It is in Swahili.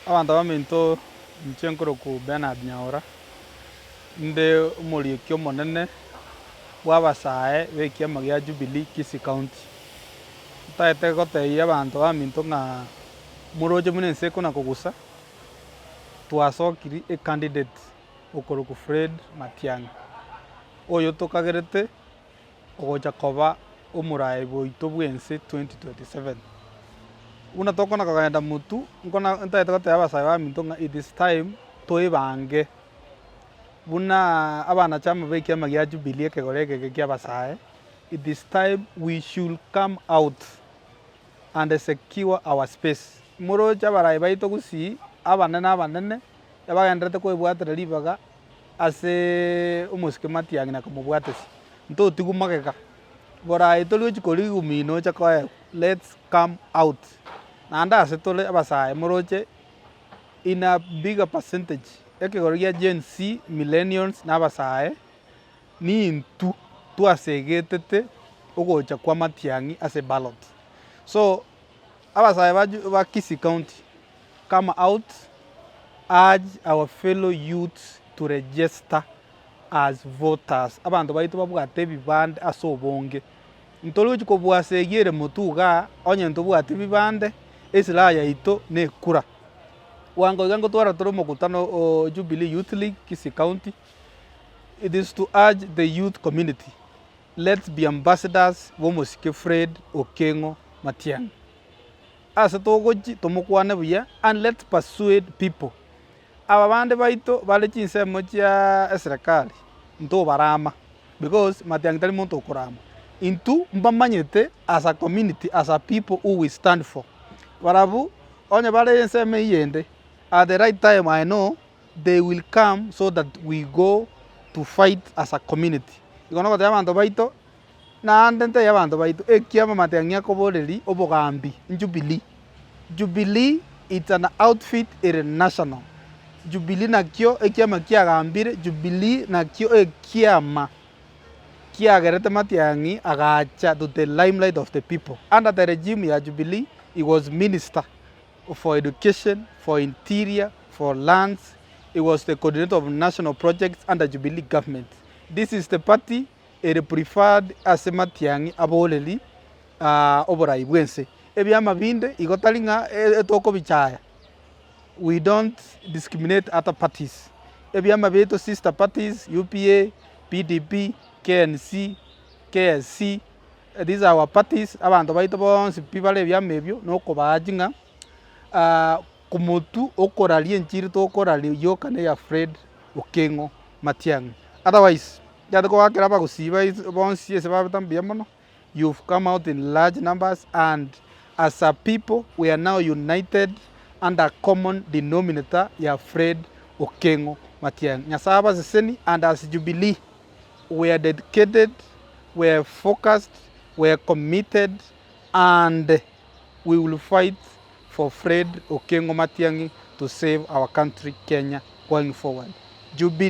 Abantu baminto nchenkoro ku Bernard Nyaura nde omoriokio omonene bwa abasae ba ekiama gia Jubilee Kisii County. Ntaete gotebia abanto baminto ng'a moroche buna ense ekona kogusa twasokiri candidate okoroku Fred Matiang'i oyo tokagerete ogocha koba omorai boito bwa ense 2027. Buna tokona kogenda motú ntaete gotebia abasae baminto ng'a it is time toebange buna abanachama ba ekiama gia Jubilee ekegoro eke kia abasae, it is time we should come out and secure our space. Moroche abarai baito gusii abanene abagenderete koebwatera ribaga ase omosike Matiang'i na komobwatesi ntotigu magega borai tori korigia gumino ocha koegwa let's come out. Naende ase tore abasae moroche in a bigger percentage ekegoro gia Gen Z, millennials na abasae nintwe twasegetete ogocha kwa Matiang'i ase ballot. So abasae ba Kisii County, come out, urge our fellow youths to register as voters. Abanto baito babwate ebibande ase obonge ntori gochi kobwasegiere motú iga onye ntobwate ebibande esiraha yaito na ekura. Wango iga ngotwara tore omokutano o Jubilee Youth League Kisii County. It is to urge the youth community, let's be ambassadors bomosike Fred Okengo Matiang'i. Ase togochi tomokwane buya and let's persuade people. Aba bande baito bare chinsemo chia eserekari ntobarama because Matiang'i tari monto okorama intwe mbamanyete as a community, as a people who we stand for. Barabu onye bare ensemo iyende at the right time I know they will come so that we go to fight as a community. Igono gotebia abanto baito naende ntebia abanto baito ekiama Matiang'i akoboreri obogambi Jubilee. Jubilee it's an outfit ere national. Jubilee nakio ekiama kiagambire, Jubilee nakio ekiama kiagerete Matiang'i agacha to the limelight of the people. Under the regime ya Jubilee, he was minister for education, for interior, for lands. He was the coordinator of national projects under Jubilee government. This is the party preferred as Matiang'i aboleli oborai bwense. Ebiama binde igotari ng'a etoko bichaya. We don't discriminate other parties. Ebiama bito sister parties, UPA, PDP, KNC, KSC. These are our parties. Abantu baito bonsi pibale ebiama ebyo nokobaji ng'a kumotú okoraria enchiri tokoraria yokane ya Fred Okengo Matiang'i. Otherwise, yatoko bakera bagusiba bonsi ese babetambia mono. You've come out in large numbers and as a people we are now united under common denominator ya Fred Okengo Matiang'i. Nyasaba seseni and as Jubilee we are dedicated, we are focused, we are committed and we will fight for Fred Okengo Matiang'i to save our country Kenya going forward. Jubilee